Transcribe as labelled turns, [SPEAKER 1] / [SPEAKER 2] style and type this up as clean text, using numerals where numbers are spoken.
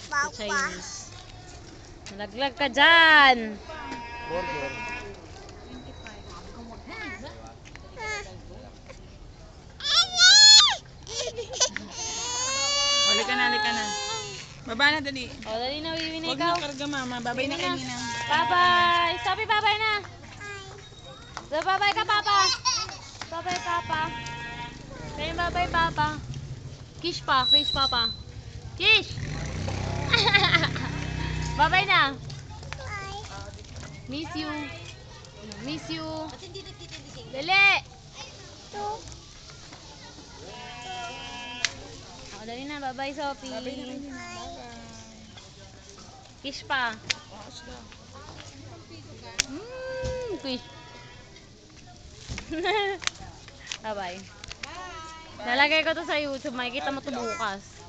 [SPEAKER 1] Sa Chinese. Nalaglag ka dyan.
[SPEAKER 2] Burger.
[SPEAKER 3] Halika na, halika na. Baba na, dali.
[SPEAKER 1] O, dali na, Wiwin,
[SPEAKER 3] Huwag
[SPEAKER 1] ikaw.
[SPEAKER 3] na karga, mama. Babay na kayo na.
[SPEAKER 1] Bye-bye. Sabi, bye-bye na. So, bye-bye ka, Papa. Bye-bye, Papa. Kaya bye-bye, Papa. Kiss pa, kiss, Papa. Kiss! Bye-bye na. Miss you. Miss you. Dali. O, dali na. Bye-bye, Sophie.
[SPEAKER 3] Babay na kayo na.
[SPEAKER 1] Kiss pa. Kiss. Bye-bye. Nalagay ko to sa YouTube. Makikita mo to bukas.